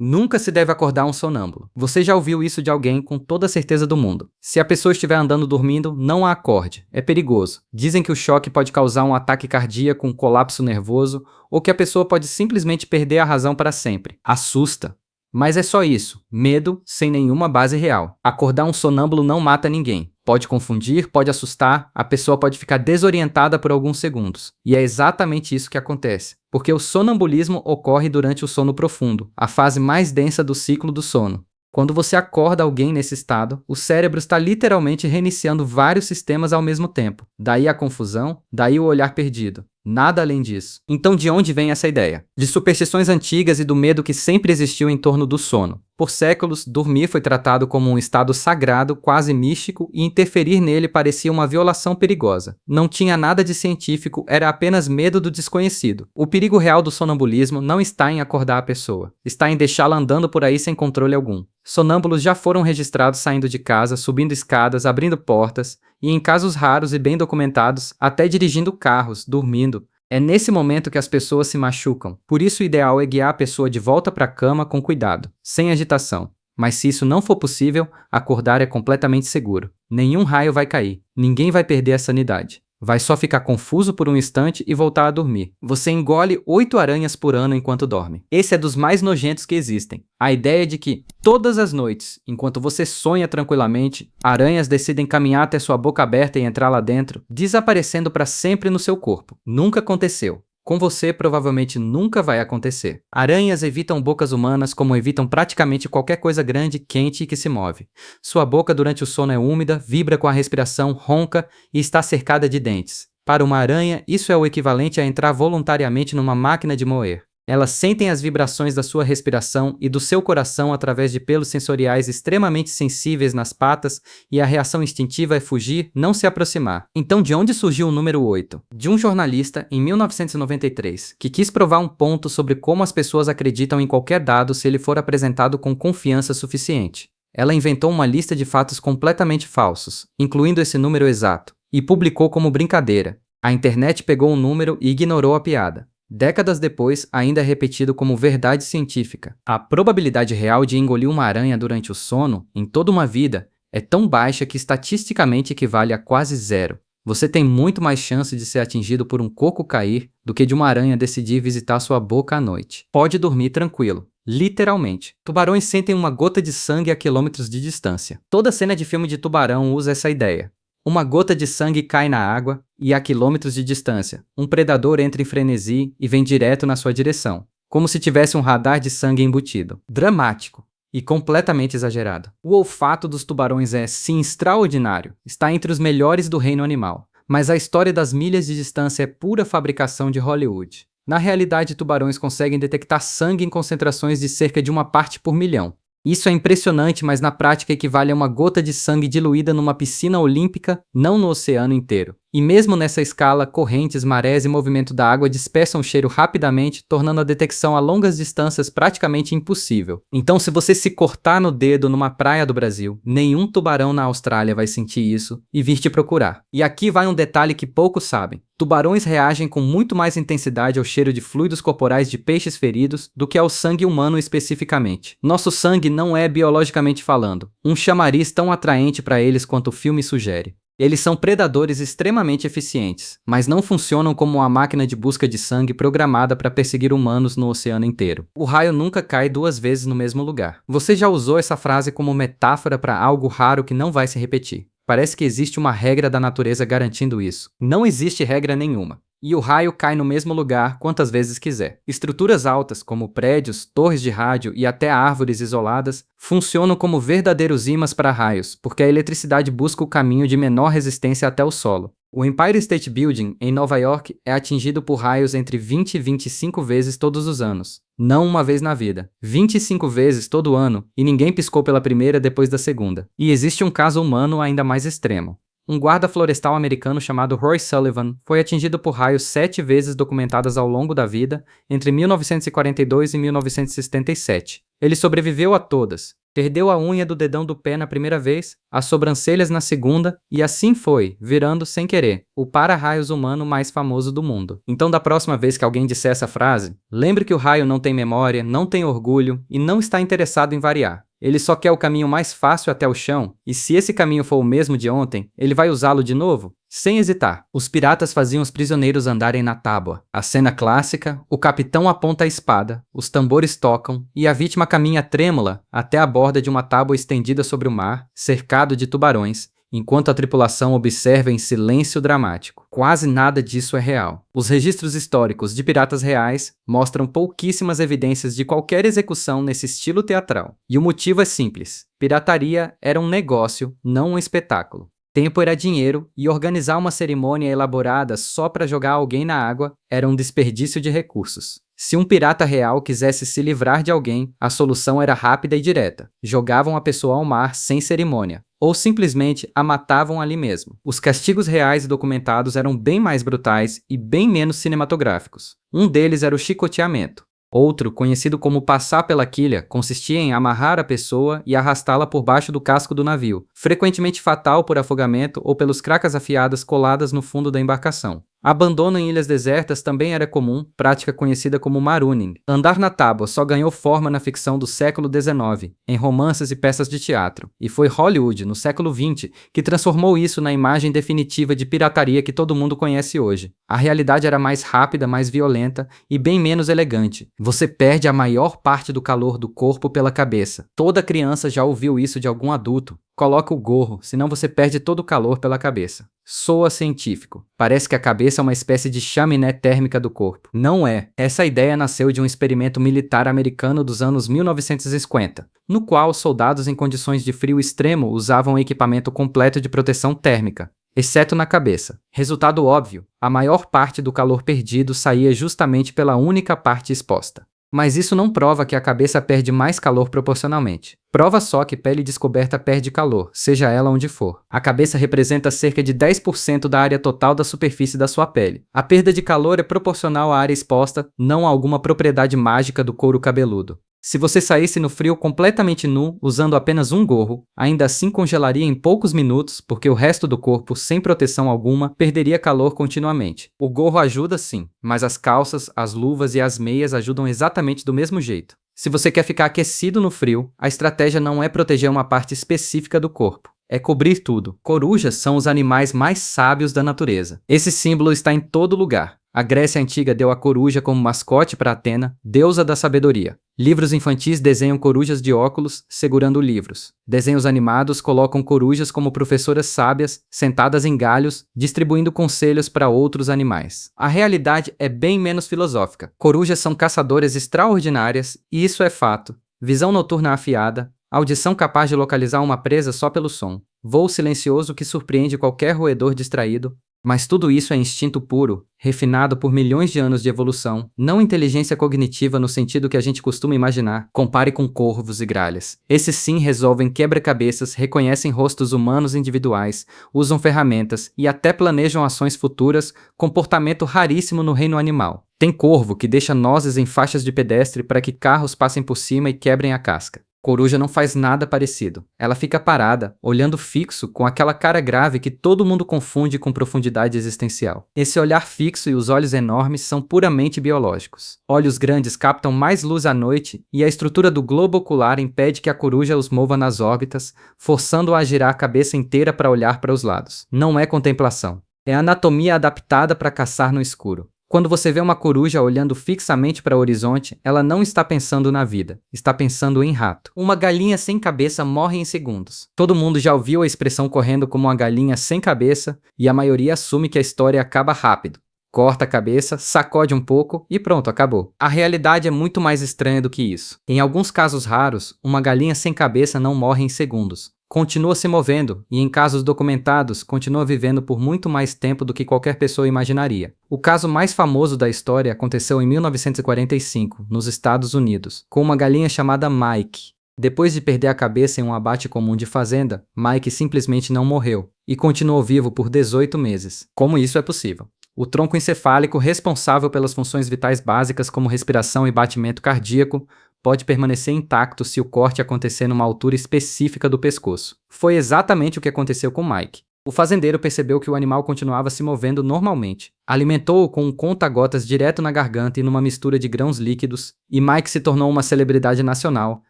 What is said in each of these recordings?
Nunca se deve acordar um sonâmbulo. Você já ouviu isso de alguém com toda a certeza do mundo. Se a pessoa estiver andando dormindo, não a acorde. É perigoso. Dizem que o choque pode causar um ataque cardíaco, um colapso nervoso, ou que a pessoa pode simplesmente perder a razão para sempre. Assusta. Mas é só isso, medo sem nenhuma base real. Acordar um sonâmbulo não mata ninguém. Pode confundir, pode assustar, a pessoa pode ficar desorientada por alguns segundos. E é exatamente isso que acontece, porque o sonambulismo ocorre durante o sono profundo, a fase mais densa do ciclo do sono. Quando você acorda alguém nesse estado, o cérebro está literalmente reiniciando vários sistemas ao mesmo tempo. Daí a confusão, daí o olhar perdido. Nada além disso. Então de onde vem essa ideia? De superstições antigas e do medo que sempre existiu em torno do sono. Por séculos, dormir foi tratado como um estado sagrado, quase místico, e interferir nele parecia uma violação perigosa. Não tinha nada de científico, era apenas medo do desconhecido. O perigo real do sonambulismo não está em acordar a pessoa, está em deixá-la andando por aí sem controle algum. Sonâmbulos já foram registrados saindo de casa, subindo escadas, abrindo portas, e em casos raros e bem documentados, até dirigindo carros, dormindo. É nesse momento que as pessoas se machucam. Por isso o ideal é guiar a pessoa de volta para a cama com cuidado, sem agitação. Mas se isso não for possível, acordar é completamente seguro. Nenhum raio vai cair, ninguém vai perder a sanidade. Vai só ficar confuso por um instante e voltar a dormir. Você engole 8 aranhas por ano enquanto dorme. Esse é dos mais nojentos que existem. A ideia de que, todas as noites, enquanto você sonha tranquilamente, aranhas decidem caminhar até sua boca aberta e entrar lá dentro, desaparecendo para sempre no seu corpo. Nunca aconteceu. Com você, provavelmente nunca vai acontecer. Aranhas evitam bocas humanas como evitam praticamente qualquer coisa grande, quente e que se move. Sua boca durante o sono é úmida, vibra com a respiração, ronca e está cercada de dentes. Para uma aranha, isso é o equivalente a entrar voluntariamente numa máquina de moer. Elas sentem as vibrações da sua respiração e do seu coração através de pelos sensoriais extremamente sensíveis nas patas e a reação instintiva é fugir, não se aproximar. Então de onde surgiu o número 8? De um jornalista, em 1993, que quis provar um ponto sobre como as pessoas acreditam em qualquer dado se ele for apresentado com confiança suficiente. Ela inventou uma lista de fatos completamente falsos, incluindo esse número exato, e publicou como brincadeira. A internet pegou o número e ignorou a piada. Décadas depois, ainda é repetido como verdade científica. A probabilidade real de engolir uma aranha durante o sono, em toda uma vida, é tão baixa que estatisticamente equivale a quase zero. Você tem muito mais chance de ser atingido por um coco cair do que de uma aranha decidir visitar sua boca à noite. Pode dormir tranquilo. Literalmente. Tubarões sentem uma gota de sangue a quilômetros de distância. Toda cena de filme de tubarão usa essa ideia. Uma gota de sangue cai na água e a quilômetros de distância. Um predador entra em frenesi e vem direto na sua direção, como se tivesse um radar de sangue embutido. Dramático e completamente exagerado. O olfato dos tubarões é, sim, extraordinário. Está entre os melhores do reino animal. Mas a história das milhas de distância é pura fabricação de Hollywood. Na realidade, tubarões conseguem detectar sangue em concentrações de cerca de 1 part/1.000.000. Isso é impressionante, mas na prática equivale a uma gota de sangue diluída numa piscina olímpica, não no oceano inteiro. E mesmo nessa escala, correntes, marés e movimento da água dispersam o cheiro rapidamente, tornando a detecção a longas distâncias praticamente impossível. Então, se você se cortar no dedo numa praia do Brasil, nenhum tubarão na Austrália vai sentir isso e vir te procurar. E aqui vai um detalhe que poucos sabem. Tubarões reagem com muito mais intensidade ao cheiro de fluidos corporais de peixes feridos do que ao sangue humano especificamente. Nosso sangue não é, biologicamente falando, um chamariz tão atraente para eles quanto o filme sugere. Eles são predadores extremamente eficientes, mas não funcionam como uma máquina de busca de sangue programada para perseguir humanos no oceano inteiro. O raio nunca cai 2 vezes no mesmo lugar. Você já usou essa frase como metáfora para algo raro que não vai se repetir. Parece que existe uma regra da natureza garantindo isso. Não existe regra nenhuma. E o raio cai no mesmo lugar quantas vezes quiser. Estruturas altas, como prédios, torres de rádio e até árvores isoladas, funcionam como verdadeiros ímãs para raios, porque a eletricidade busca o caminho de menor resistência até o solo. O Empire State Building, em Nova York, é atingido por raios entre 20 e 25 vezes todos os anos. Não uma vez na vida. 25 vezes todo ano, e ninguém piscou pela primeira depois da segunda. E existe um caso humano ainda mais extremo. Um guarda florestal americano chamado Roy Sullivan foi atingido por raios 7 vezes documentadas ao longo da vida, entre 1942 e 1977. Ele sobreviveu a todas. Perdeu a unha do dedão do pé na primeira vez, as sobrancelhas na segunda, e assim foi, virando, sem querer, o para-raios humano mais famoso do mundo. Então, da próxima vez que alguém disser essa frase, lembre que o raio não tem memória, não tem orgulho e não está interessado em variar. Ele só quer o caminho mais fácil até o chão, e se esse caminho for o mesmo de ontem, ele vai usá-lo de novo? Sem hesitar. Os piratas faziam os prisioneiros andarem na tábua. A cena clássica, o capitão aponta a espada, os tambores tocam, e a vítima caminha trêmula até a borda de uma tábua estendida sobre o mar, cercado de tubarões, enquanto a tripulação observa em silêncio dramático. Quase nada disso é real. Os registros históricos de piratas reais mostram pouquíssimas evidências de qualquer execução nesse estilo teatral. E o motivo é simples. Pirataria era um negócio, não um espetáculo. Tempo era dinheiro e organizar uma cerimônia elaborada só para jogar alguém na água era um desperdício de recursos. Se um pirata real quisesse se livrar de alguém, a solução era rápida e direta. Jogavam a pessoa ao mar sem cerimônia, ou simplesmente a matavam ali mesmo. Os castigos reais documentados eram bem mais brutais e bem menos cinematográficos. Um deles era o chicoteamento. Outro, conhecido como passar pela quilha, consistia em amarrar a pessoa e arrastá-la por baixo do casco do navio, frequentemente fatal por afogamento ou pelos cracas afiadas coladas no fundo da embarcação. Abandono em ilhas desertas também era comum, prática conhecida como marooning. Andar na tábua só ganhou forma na ficção do século XIX, em romances e peças de teatro, e foi Hollywood, no século XX, que transformou isso na imagem definitiva de pirataria que todo mundo conhece hoje. A realidade era mais rápida, mais violenta e bem menos elegante. Você perde a maior parte do calor do corpo pela cabeça. Toda criança já ouviu isso de algum adulto. Coloca o gorro, senão você perde todo o calor pela cabeça. Soa científico. Parece que a cabeça é uma espécie de chaminé térmica do corpo. Não é. Essa ideia nasceu de um experimento militar americano dos anos 1950, no qual soldados em condições de frio extremo usavam equipamento completo de proteção térmica, exceto na cabeça. Resultado óbvio, a maior parte do calor perdido saía justamente pela única parte exposta. Mas isso não prova que a cabeça perde mais calor proporcionalmente. Prova só que pele descoberta perde calor, seja ela onde for. A cabeça representa cerca de 10% da área total da superfície da sua pele. A perda de calor é proporcional à área exposta, não a alguma propriedade mágica do couro cabeludo. Se você saísse no frio completamente nu, usando apenas um gorro, ainda assim congelaria em poucos minutos, porque o resto do corpo, sem proteção alguma, perderia calor continuamente. O gorro ajuda sim, mas as calças, as luvas e as meias ajudam exatamente do mesmo jeito. Se você quer ficar aquecido no frio, a estratégia não é proteger uma parte específica do corpo. É cobrir tudo. Corujas são os animais mais sábios da natureza. Esse símbolo está em todo lugar. A Grécia Antiga deu a coruja como mascote para Atena, deusa da sabedoria. Livros infantis desenham corujas de óculos, segurando livros. Desenhos animados colocam corujas como professoras sábias, sentadas em galhos, distribuindo conselhos para outros animais. A realidade é bem menos filosófica. Corujas são caçadoras extraordinárias, e isso é fato. Visão noturna afiada, audição capaz de localizar uma presa só pelo som, voo silencioso que surpreende qualquer roedor distraído. Mas tudo isso é instinto puro, refinado por milhões de anos de evolução, não inteligência cognitiva no sentido que a gente costuma imaginar. Compare com corvos e gralhas. Esses sim resolvem quebra-cabeças, reconhecem rostos humanos individuais, usam ferramentas e até planejam ações futuras, comportamento raríssimo no reino animal. Tem corvo que deixa nozes em faixas de pedestre para que carros passem por cima e quebrem a casca. Coruja não faz nada parecido. Ela fica parada, olhando fixo, com aquela cara grave que todo mundo confunde com profundidade existencial. Esse olhar fixo e os olhos enormes são puramente biológicos. Olhos grandes captam mais luz à noite e a estrutura do globo ocular impede que a coruja os mova nas órbitas, forçando-a a girar a cabeça inteira para olhar para os lados. Não é contemplação. É anatomia adaptada para caçar no escuro. Quando você vê uma coruja olhando fixamente para o horizonte, ela não está pensando na vida, está pensando em rato. Uma galinha sem cabeça morre em segundos. Todo mundo já ouviu a expressão correndo como uma galinha sem cabeça e a maioria assume que a história acaba rápido. Corta a cabeça, sacode um pouco e pronto, acabou. A realidade é muito mais estranha do que isso. Em alguns casos raros, uma galinha sem cabeça não morre em segundos. Continua se movendo e, em casos documentados, continua vivendo por muito mais tempo do que qualquer pessoa imaginaria. O caso mais famoso da história aconteceu em 1945, nos Estados Unidos, com uma galinha chamada Mike. Depois de perder a cabeça em um abate comum de fazenda, Mike simplesmente não morreu e continuou vivo por 18 meses. Como isso é possível? O tronco encefálico, responsável pelas funções vitais básicas como respiração e batimento cardíaco, pode permanecer intacto se o corte acontecer numa altura específica do pescoço. Foi exatamente o que aconteceu com Mike. O fazendeiro percebeu que o animal continuava se movendo normalmente. Alimentou-o com um conta-gotas direto na garganta e numa mistura de grãos líquidos, e Mike se tornou uma celebridade nacional,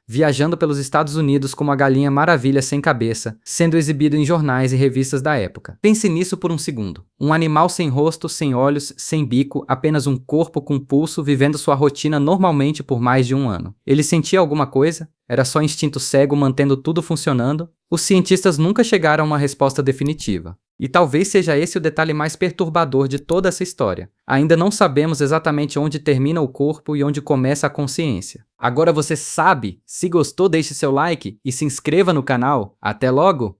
viajando pelos Estados Unidos como a galinha maravilha sem cabeça, sendo exibido em jornais e revistas da época. Pense nisso por um segundo. Um animal sem rosto, sem olhos, sem bico, apenas um corpo com pulso vivendo sua rotina normalmente por mais de um ano. Ele sentia alguma coisa? Era só instinto cego mantendo tudo funcionando? Os cientistas nunca chegaram a uma resposta definitiva. E talvez seja esse o detalhe mais perturbador de toda essa história. Ainda não sabemos exatamente onde termina o corpo e onde começa a consciência. Agora você sabe? Se gostou, deixe seu like e se inscreva no canal. Até logo!